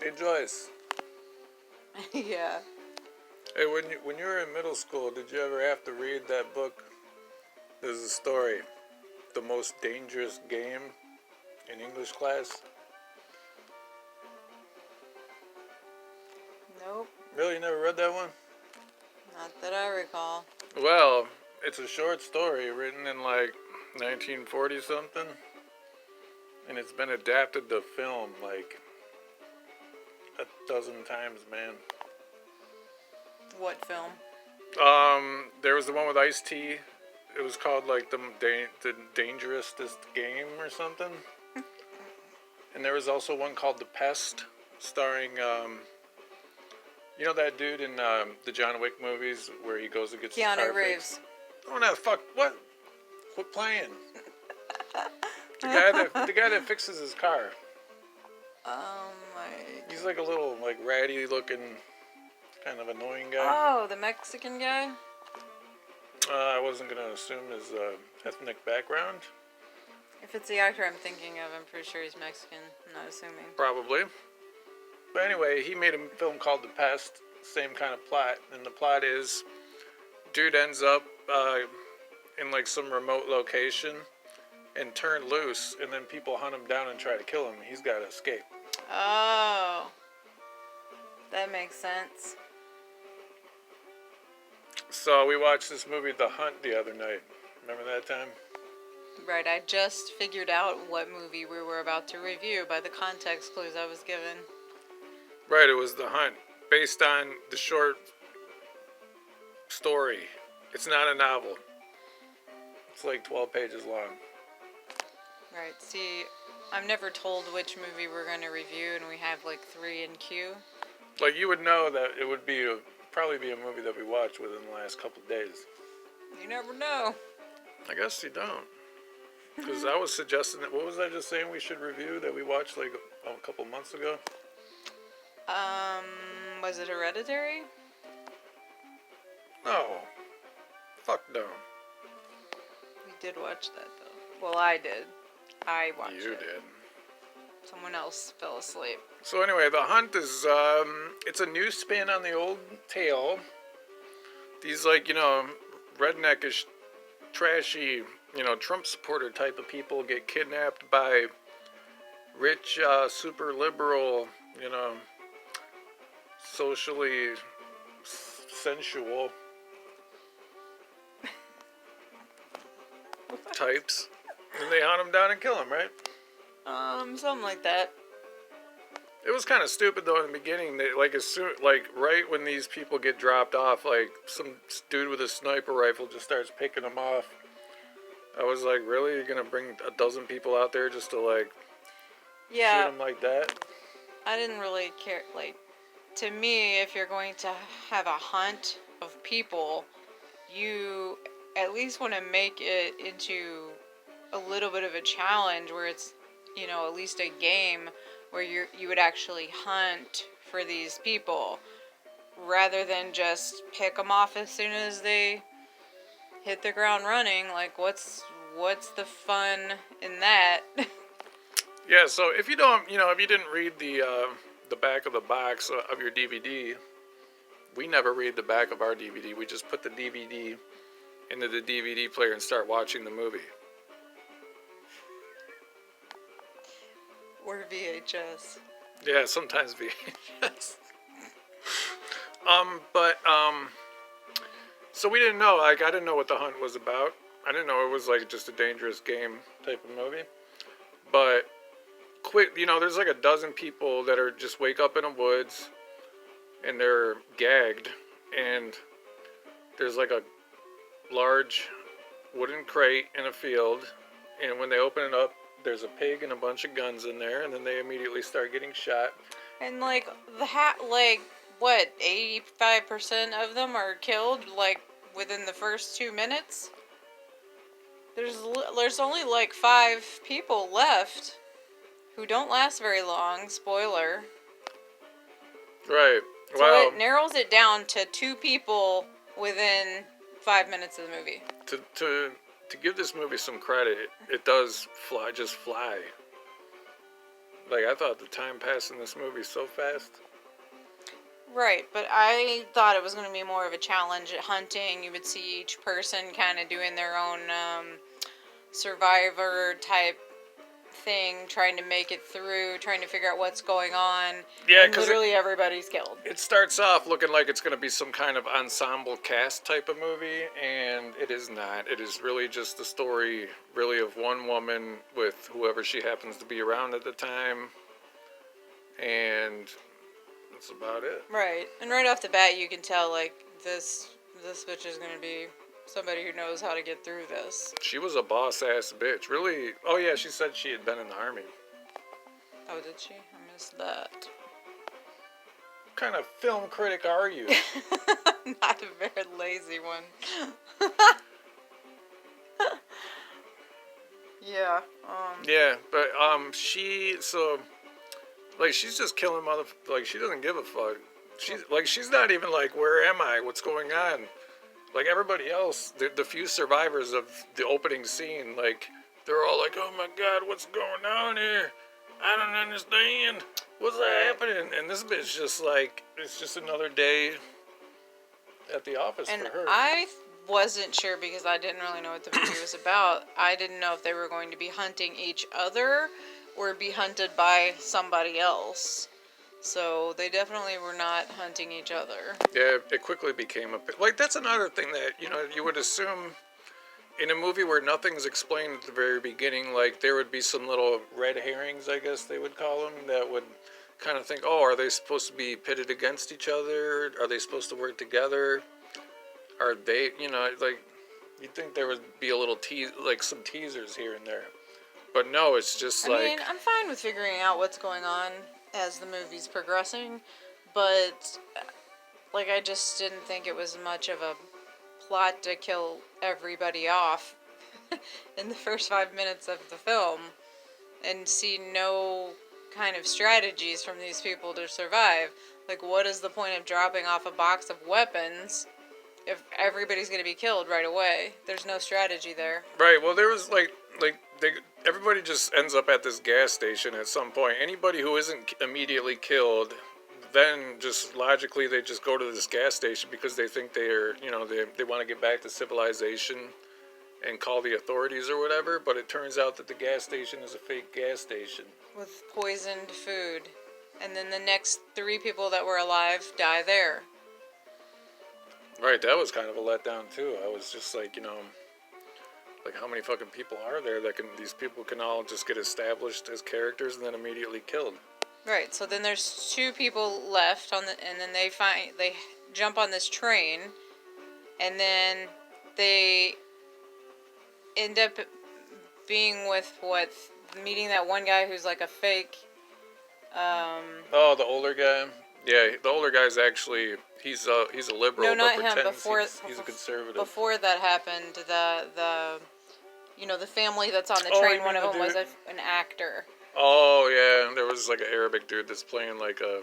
Hey Joyce. Yeah. Hey, when you were in middle school, did you ever have to read that book? There's a story, The Most Dangerous Game in English class. Nope. Really, you never read that one? Not that I recall. Well, it's a short story written in like 1940 something, and it's been adapted to film like a dozen times, man. What film? There was the one with Ice-T. It was called like the Dangerousest Game or something. And there was also one called The Pest, starring you know that dude in the John Wick movies where he goes and gets his car Keanu Reeves. fixed? Oh no, fuck! What? Quit playing. The guy that fixes his car. Oh my. He's like a little like ratty looking, kind of annoying guy. Oh, the Mexican guy? I wasn't gonna assume his ethnic background. If it's the actor I'm thinking of, I'm pretty sure he's Mexican. I'm not assuming. Probably. But anyway, he made a film called The Pest, same kind of plot. And the plot is, dude ends up in like some remote location and turned loose, and then people hunt him down and try to kill him. He's got to escape. Oh. That makes sense. So we watched this movie, The Hunt, the other night. Remember that time? Right, I just figured out what movie we were about to review by the context clues I was given. Right, it was The Hunt, based on the short story. It's not a novel. It's like 12 pages long. Right, see, I'm never told which movie we're going to review, and we have like 3 in queue. Like, you would know that it would probably be a movie that we watched within the last couple of days. You never know. I guess you don't. Because I was suggesting that, what was I just saying we should review that we watched like a couple months ago? Was it Hereditary? No. Fuck no. We did watch that, though. Well, I did. I watched it. You did. Someone else fell asleep. So anyway, The Hunt is, it's a new spin on the old tale. These, like, redneckish, trashy, Trump supporter type of people get kidnapped by rich, super liberal, socially sensual types. And they hunt them down and kill them, right? Something like that. It was kind of stupid though in the beginning. They right when these people get dropped off, like some dude with a sniper rifle just starts picking them off. I was like, really? You're gonna bring a dozen people out there just to like shoot them like that? I didn't really care. Like, to me, if you're going to have a hunt of people, you at least want to make it into a little bit of a challenge where it's, at least a game where you would actually hunt for these people rather than just pick them off as soon as they hit the ground running. Like, what's the fun in that? Yeah, so if you don't, if you didn't read the back of the box of your DVD, we never read the back of our DVD. We just put the DVD into the DVD player and start watching the movie. Or VHS. Yeah, sometimes VHS. So we didn't know, like, I didn't know what The Hunt was about. I didn't know it was, like, just a dangerous game type of movie. But, there's like a dozen people that are just wake up in the woods, and they're gagged, and there's, like, a large wooden crate in a field, and when they open it up, there's a pig and a bunch of guns in there, and then they immediately start getting shot. And, like, 85% of them are killed, like, within the first 2 minutes? There's only, like, 5 people left who don't last very long, spoiler. Right. So it narrows it down to 2 people within 5 minutes of the movie. To give this movie some credit, it does fly. Like, I thought the time passed in this movie so fast. Right, but I thought it was going to be more of a challenge at hunting. You would see each person kind of doing their own survivor type thing, trying to make it through, trying to figure out what's going on. Yeah, and because literally everybody's killed. it starts off looking like it's going to be some kind of ensemble cast type of movie, and it is not. It is really just the story, really, of one woman with whoever she happens to be around at the time, and that's about it. Right, and right off the bat, you can tell like this bitch is going to be somebody who knows how to get through this. She was a boss ass bitch, really. Oh yeah, she said she had been in the army. Oh, did she? I missed that. What kind of film critic are you? Not a very lazy one. Yeah. Yeah, but she's just killing like she doesn't give a fuck. She's not even like, where am I? What's going on? Like everybody else, the few survivors of the opening scene, like they're all like, oh my god, what's going on here? I don't understand. What's happening? And this bitch just like, it's just another day at the office And for her. I wasn't sure because I didn't really know what the movie was about. I didn't know if they were going to be hunting each other or be hunted by somebody else. So they definitely were not hunting each other. Yeah, it quickly became like, that's another thing that, you would assume in a movie where nothing's explained at the very beginning, like there would be some little red herrings, I guess they would call them, that would kind of think, oh, are they supposed to be pitted against each other? Are they supposed to work together? Are they, like, you'd think there would be a little like some teasers here and there. But no, it's just I mean, I'm fine with figuring out what's going on as the movie's progressing, but like I just didn't think it was much of a plot to kill everybody off in the first 5 minutes of the film and see no kind of strategies from these people to survive. Like, what is the point of dropping off a box of weapons if everybody's going to be killed right away? There's no strategy there. Right, well, there was everybody just ends up at this gas station at some point. Anybody who isn't immediately killed, then just logically they just go to this gas station because they think they're, they want to get back to civilization and call the authorities or whatever. But it turns out that the gas station is a fake gas station with poisoned food. And then the next 3 people that were alive die there. Right, that was kind of a letdown too. I was just like, like how many fucking people are there that these people can all just get established as characters and then immediately killed. Right, so then there's 2 people left and then they jump on this train, and then they end up being meeting that one guy who's like a fake. Oh, the older guy. Yeah, the older guy's actually he's a liberal. No, not but him. Pretends he's a conservative. Before that happened, the family that's on the train. One of them was an actor. Oh yeah, there was like an Arabic dude that's playing like a.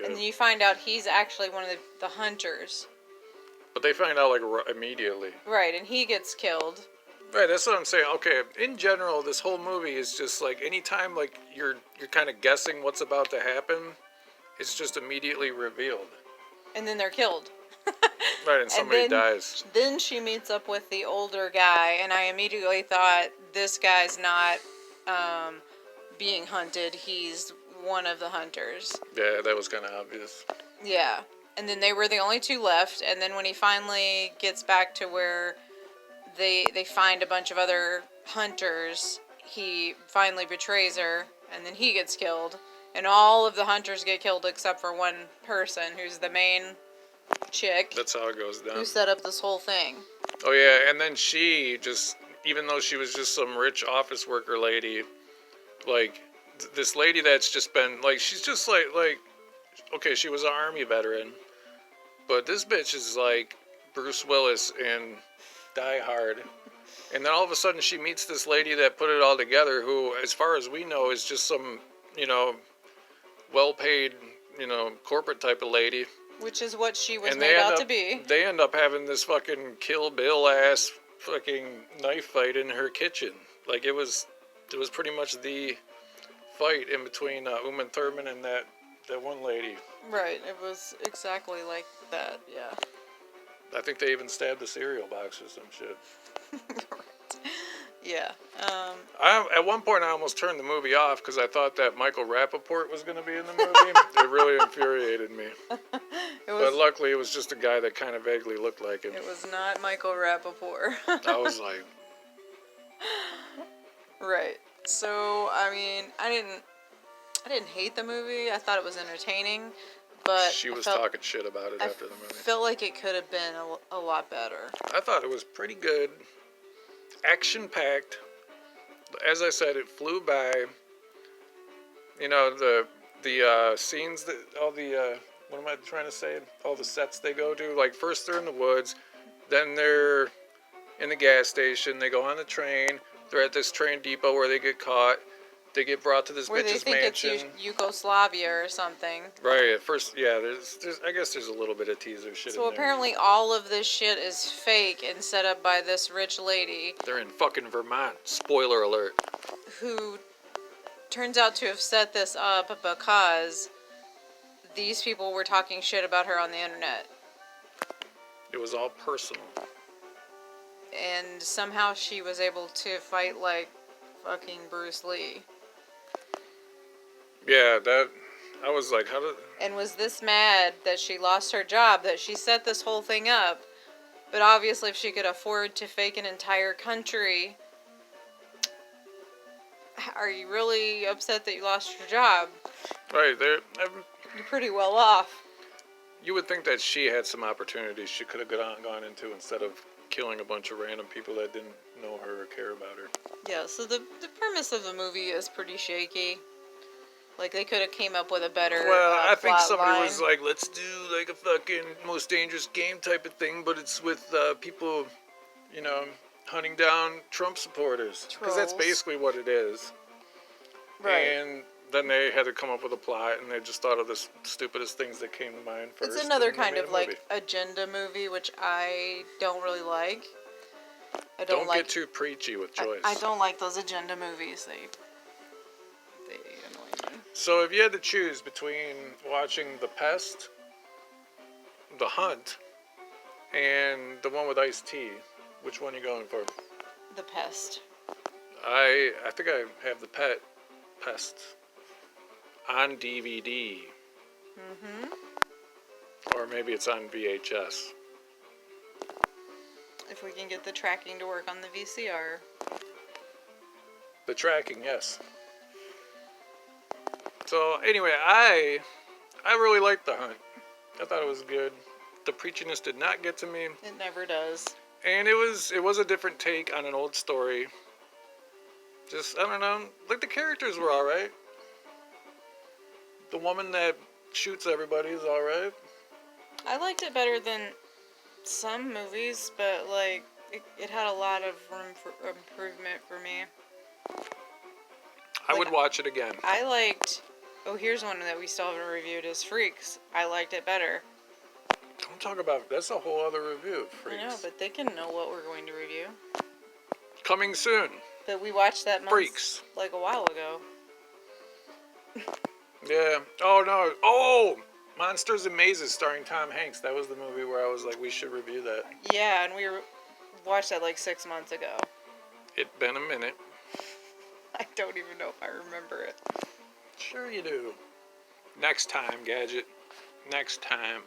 And you find out he's actually one of the hunters. But they find out like immediately. Right, and he gets killed. Right, that's what I'm saying. Okay, in general, this whole movie is just like anytime like you're kind of guessing what's about to happen, it's just immediately revealed. And then they're killed. Right, and somebody dies. Then she meets up with the older guy, and I immediately thought, this guy's not being hunted. He's one of the hunters. Yeah, that was kind of obvious. Yeah. And then they were the only 2 left, and then when he finally gets back to where they find a bunch of other hunters, he finally betrays her, and then he gets killed. And all of the hunters get killed except for one person, who's the main chick. That's how it goes down. Who set up this whole thing. Oh yeah, and then she just, even though she was just some rich office worker lady, like, this lady that's just been, like, she's just like, okay, she was an army veteran, but this bitch is like Bruce Willis in Die Hard. And then all of a sudden she meets this lady that put it all together, who, as far as we know, is just some, well-paid, corporate type of lady. Which is what she was made out to be. They end up having this fucking Kill Bill ass fucking knife fight in her kitchen. Like, it was pretty much the fight in between Uma Thurman and that one lady. Right. It was exactly like that. Yeah. I think they even stabbed a cereal box or some shit. Right. Yeah. At one point, I almost turned the movie off because I thought that Michael Rappaport was going to be in the movie. It really infuriated me. But luckily, it was just a guy that kind of vaguely looked like him. It was not Michael Rappaport. I was like... Right. So, I mean, I didn't hate the movie. I thought it was entertaining, but she was talking shit about it after the movie. I felt like it could have been a lot better. I thought it was pretty good. Action-packed. As I said, it flew by. You know, the scenes that all the what am I trying to say? All the sets they go to. Like first they're in the woods, then they're in the gas station. They go on the train. They're at this train depot where they get caught. They get brought to this bitch's mansion. Where they think it's Yugoslavia or something. Right. At first, yeah. There's I guess there's a little bit of teaser shit. So apparently all of this shit is fake and set up by this rich lady. They're in fucking Vermont. Spoiler alert. Who turns out to have set this up because these people were talking shit about her on the internet. It was all personal. And somehow she was able to fight like fucking Bruce Lee. Yeah, that... I was like, how did... And was this mad that she lost her job, that she set this whole thing up. But obviously if she could afford to fake an entire country... Are you really upset that you lost your job? Right, you're pretty well off. You would think that she had some opportunities she could have gone into instead of killing a bunch of random people that didn't know her or care about her. Yeah, so the premise of the movie is pretty shaky. Like, they could have came up with a better I think somebody line. was like, let's do like a fucking Most Dangerous Game type of thing, but it's with people, you know, hunting down Trump supporters. Because that's basically what it is. Right. And then they had to come up with a plot, and they just thought of the stupidest things that came to mind first. It's another kind of like agenda movie, which I don't really like. Don't get too preachy with Joyce. I don't like those agenda movies. They annoy me. So if you had to choose between watching The Pest, The Hunt, and the one with Ice-T, which one are you going for? The Pest. I think I have The Pest on DVD. Mm-hmm. Or maybe it's on VHS. If we can get the tracking to work on the VCR. The tracking, yes. So anyway, I really liked The Hunt. I thought it was good. The preachiness did not get to me. It never does. And it was a different take on an old story. Just, I don't know, like the characters were alright. The woman that shoots everybody is alright. I liked it better than some movies, but like, it had a lot of room for improvement for me. I would watch it again. I liked, here's one that we still haven't reviewed, is Freaks. I liked it better. Don't talk about, that's a whole other review, Freaks. I know, but they can know what we're going to review. Coming soon. But we watched that Freaks. Like a while ago. Yeah. Oh, no. Oh! Monsters and Mazes starring Tom Hanks. That was the movie where I was like, we should review that. Yeah, and we watched that like 6 months ago. It's been a minute. I don't even know if I remember it. Sure you do. Next time, Gadget. Next time.